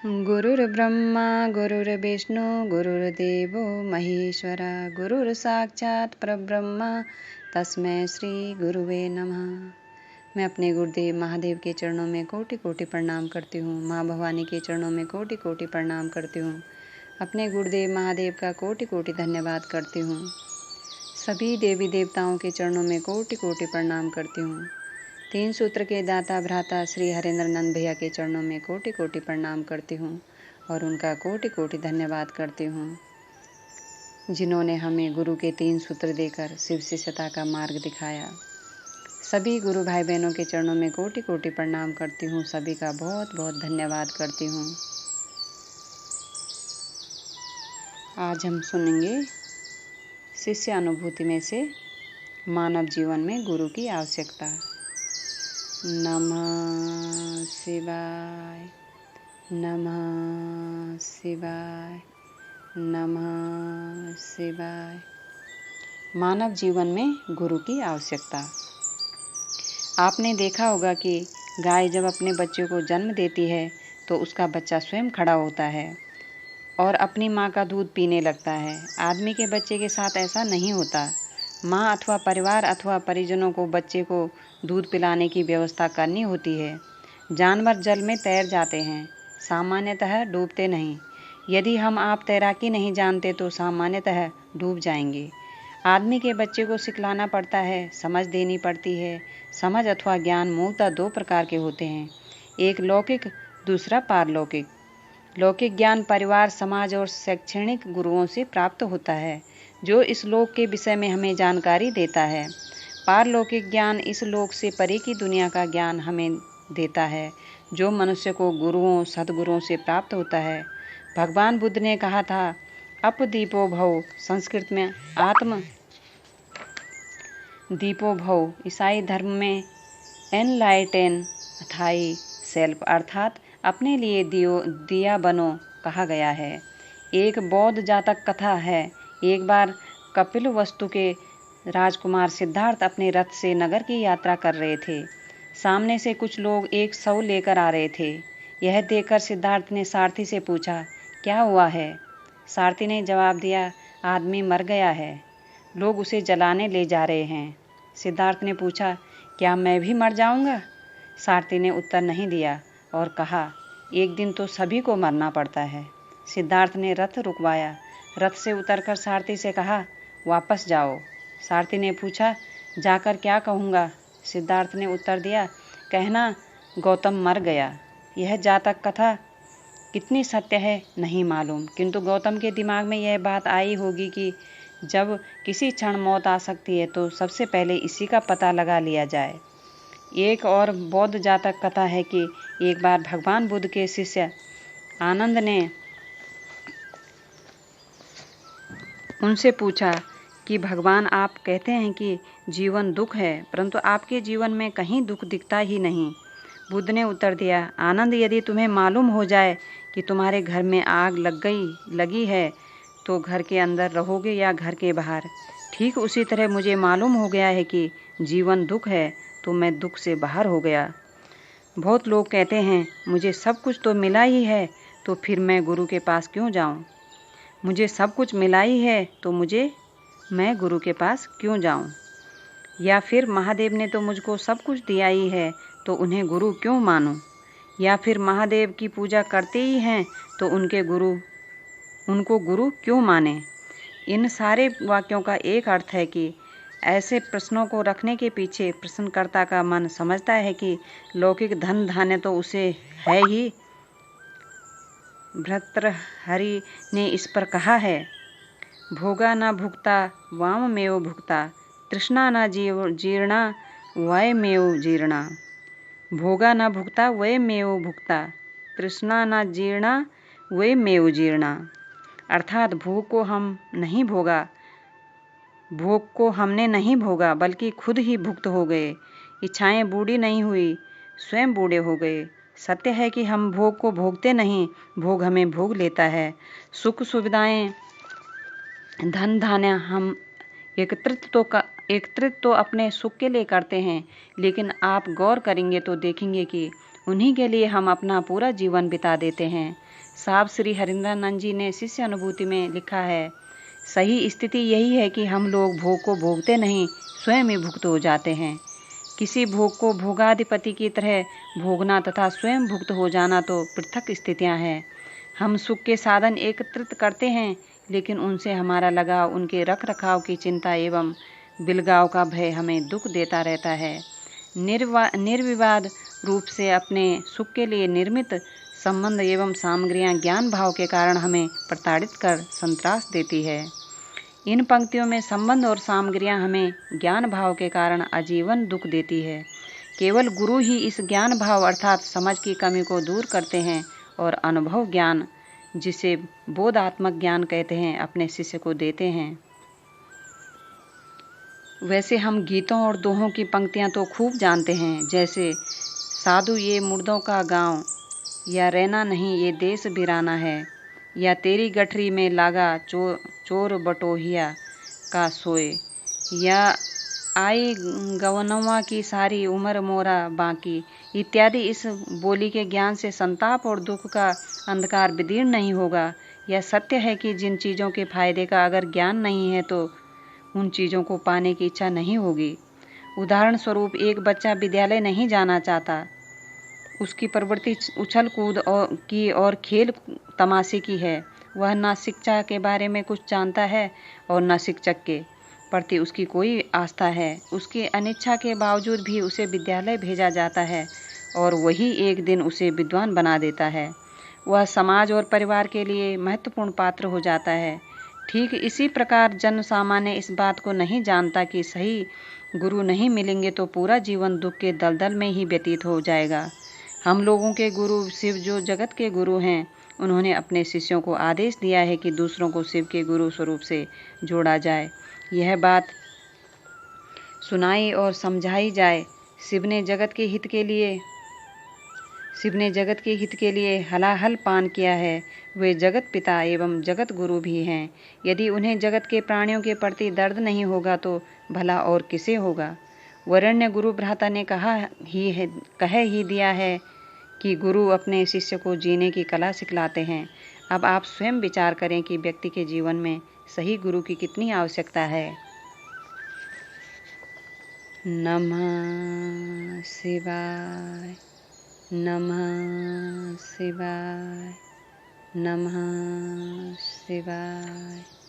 गुरुर्ब्रह्मा गुरुर्विष्णु गुरुर्देवो महेश्वरा गुरुर्साक्षात् परब्रह्म तस्मै श्री गुरुवे नमः। मैं अपने गुरुदेव महादेव के चरणों में कोटि कोटि प्रणाम करती हूँ। माँ भवानी के चरणों में कोटि कोटि प्रणाम करती हूँ। अपने गुरुदेव महादेव का कोटि कोटि धन्यवाद करती हूँ। सभी देवी देवताओं के चरणों में कोटि कोटि प्रणाम करती हूँ। तीन सूत्र के दाता भ्राता श्री हरेंद्र नंद भैया के चरणों में कोटि कोटि प्रणाम करती हूँ और उनका कोटि कोटि धन्यवाद करती हूँ, जिन्होंने हमें गुरु के तीन सूत्र देकर शिव शिष्यता का मार्ग दिखाया। सभी गुरु भाई बहनों के चरणों में कोटि कोटि प्रणाम करती हूँ। सभी का बहुत बहुत धन्यवाद करती हूँ। आज हम सुनेंगे शिष्य अनुभूति में से मानव जीवन में गुरु की आवश्यकता। नमः शिवाय, नमः शिवाय, नमः शिवाय। मानव जीवन में गुरु की आवश्यकता। आपने देखा होगा कि गाय जब अपने बच्चे को जन्म देती है तो उसका बच्चा स्वयं खड़ा होता है और अपनी माँ का दूध पीने लगता है। आदमी के बच्चे के साथ ऐसा नहीं होता। माँ अथवा परिवार अथवा परिजनों को बच्चे को दूध पिलाने की व्यवस्था करनी होती है। जानवर जल में तैर जाते हैं, सामान्यतः डूबते नहीं। यदि हम आप तैराकी नहीं जानते तो सामान्यतः डूब जाएंगे। आदमी के बच्चे को सिखलाना पड़ता है, समझ देनी पड़ती है। समझ अथवा ज्ञान मूलतः दो प्रकार के होते हैं, एक लौकिक, दूसरा पारलौकिक। लौकिक ज्ञान परिवार, समाज और शैक्षणिक गुरुओं से प्राप्त होता है, जो इस लोक के विषय में हमें जानकारी देता है। पारलौकिक ज्ञान इस लोक से परे की दुनिया का ज्ञान हमें देता है, जो मनुष्य को गुरुओं सद्गुरुओं से प्राप्त होता है। भगवान बुद्ध ने कहा था, अपदीपो भव, संस्कृत में आत्म दीपो भव। ईसाई धर्म में एनलाइटेन थाई सेल्फ, अर्थात अपने लिए दिया बनो कहा गया है। एक बौद्ध जातक कथा है। एक बार कपिलवस्तु के राजकुमार सिद्धार्थ अपने रथ से नगर की यात्रा कर रहे थे। सामने से कुछ लोग एक शव लेकर आ रहे थे। यह देखकर सिद्धार्थ ने सारथी से पूछा, क्या हुआ है? सारथी ने जवाब दिया, आदमी मर गया है, लोग उसे जलाने ले जा रहे हैं। सिद्धार्थ ने पूछा, क्या मैं भी मर जाऊंगा? सारथी ने उत्तर नहीं दिया और कहा, एक दिन तो सभी को मरना पड़ता है। सिद्धार्थ ने रथ रुकवाया। रथ से उतरकर सारथी से कहा, वापस जाओ। सारथी ने पूछा, जाकर क्या कहूँगा? सिद्धार्थ ने उत्तर दिया, कहना गौतम मर गया। यह जातक कथा कितनी सत्य है नहीं मालूम, किंतु गौतम के दिमाग में यह बात आई होगी कि जब किसी क्षण मौत आ सकती है तो सबसे पहले इसी का पता लगा लिया जाए। एक और बौद्ध जातक कथा है कि एक बार भगवान बुद्ध के शिष्य आनंद ने उनसे पूछा कि भगवान, आप कहते हैं कि जीवन दुख है, परंतु आपके जीवन में कहीं दुख दिखता ही नहीं। बुद्ध ने उत्तर दिया, आनंद, यदि तुम्हें मालूम हो जाए कि तुम्हारे घर में आग लगी है तो घर के अंदर रहोगे या घर के बाहर? ठीक उसी तरह मुझे मालूम हो गया है कि जीवन दुख है तो मैं दुख से बाहर हो गया। बहुत लोग कहते हैं, मुझे सब कुछ तो मिला ही है, तो फिर मैं गुरु के पास क्यों जाऊं? मुझे सब कुछ मिला ही है तो मैं गुरु के पास क्यों जाऊं? या फिर महादेव ने तो मुझको सब कुछ दिया ही है तो उन्हें गुरु क्यों मानूं? या फिर महादेव की पूजा करते ही हैं तो उनको गुरु क्यों माने? इन सारे वाक्यों का एक अर्थ है कि ऐसे प्रश्नों को रखने के पीछे प्रश्नकर्ता का मन समझता है कि लौकिक धन धान्य तो उसे है ही। भर्तृहरि ने इस पर कहा है, भोगा न भुक्ता वाममेव भुक्ता, तृष्णा न जीर्णा वयमेव जीर्णा। भोगा न भुक्ता वयमेव भुक्ता, तृष्णा न जीर्णा वयमेव जीर्णा। अर्थात भोग को हमने नहीं भोगा बल्कि खुद ही भुक्त हो गए। इच्छाएं बूढ़ी नहीं हुई, स्वयं बूढ़े हो गए। सत्य है कि हम भोग को भोगते नहीं, भोग हमें भोग लेता है। सुख सुविधाएं, धन धान्य हम एकत्रित तो अपने सुख के लिए करते हैं, लेकिन आप गौर करेंगे तो देखेंगे कि उन्हीं के लिए हम अपना पूरा जीवन बिता देते हैं। साहब श्री हरिंद्रानंद जी ने शिष्य अनुभूति में लिखा है, सही स्थिति यही है कि हम लोग भोग को भोगते नहीं, स्वयं ही भुक्त हो जाते हैं। किसी भोग को भोगाधिपति की तरह भोगना तथा स्वयं भुक्त हो जाना तो पृथक स्थितियां हैं। हम सुख के साधन एकत्रित करते हैं, लेकिन उनसे हमारा लगाव, उनके रख रखाव की चिंता एवं बिलगाव का भय हमें दुख देता रहता है। निर्विवाद रूप से अपने सुख के लिए निर्मित संबंध एवं सामग्रियां ज्ञान भाव के कारण हमें प्रताड़ित कर संत्रास देती है। इन पंक्तियों में संबंध और सामग्रियां हमें ज्ञान भाव के कारण आजीवन दुख देती है। केवल गुरु ही इस ज्ञान भाव अर्थात समझ की कमी को दूर करते हैं और अनुभव ज्ञान, जिसे बोधात्मक ज्ञान कहते हैं, अपने शिष्य को देते हैं। वैसे हम गीतों और दोहों की पंक्तियां तो खूब जानते हैं, जैसे साधु ये मुर्दों का गांव, या रहना नहीं ये देश बिराना है, या तेरी गठरी में लागा चोर बटोहिया का सोए, या आई गवनवा की सारी उम्र मोरा बाकी इत्यादि। इस बोली के ज्ञान से संताप और दुख का अंधकार विदीर्ण नहीं होगा। यह सत्य है कि जिन चीज़ों के फायदे का अगर ज्ञान नहीं है तो उन चीज़ों को पाने की इच्छा नहीं होगी। उदाहरण स्वरूप, एक बच्चा विद्यालय नहीं जाना चाहता, उसकी प्रवृत्ति उछल कूद की और खेल तमाशे की है। वह न शिक्षा के बारे में कुछ जानता है और न शिक्षक के प्रति उसकी कोई आस्था है। उसकी अनिच्छा के बावजूद भी उसे विद्यालय भेजा जाता है और वही एक दिन उसे विद्वान बना देता है। वह समाज और परिवार के लिए महत्वपूर्ण पात्र हो जाता है। ठीक इसी प्रकार जन सामान्य इस बात को नहीं जानता कि सही गुरु नहीं मिलेंगे तो पूरा जीवन दुख के दलदल में ही व्यतीत हो जाएगा। हम लोगों के गुरु शिव, जो जगत के गुरु हैं, उन्होंने अपने शिष्यों को आदेश दिया है कि दूसरों को शिव के गुरु स्वरूप से जोड़ा जाए। यह बात सुनाई और समझाई जाए। शिव ने जगत के हित के लिए हलाहल पान किया है। वे जगत पिता एवं जगत गुरु भी हैं। यदि उन्हें जगत के प्राणियों के प्रति दर्द नहीं होगा तो भला और किसे होगा। वरेण्य गुरु भ्राता ने कह ही दिया है कि गुरु अपने शिष्य को जीने की कला सिखलाते हैं। अब आप स्वयं विचार करें कि व्यक्ति के जीवन में सही गुरु की कितनी आवश्यकता है। नमः शिवाय, नमः शिवाय, नमः शिवाय।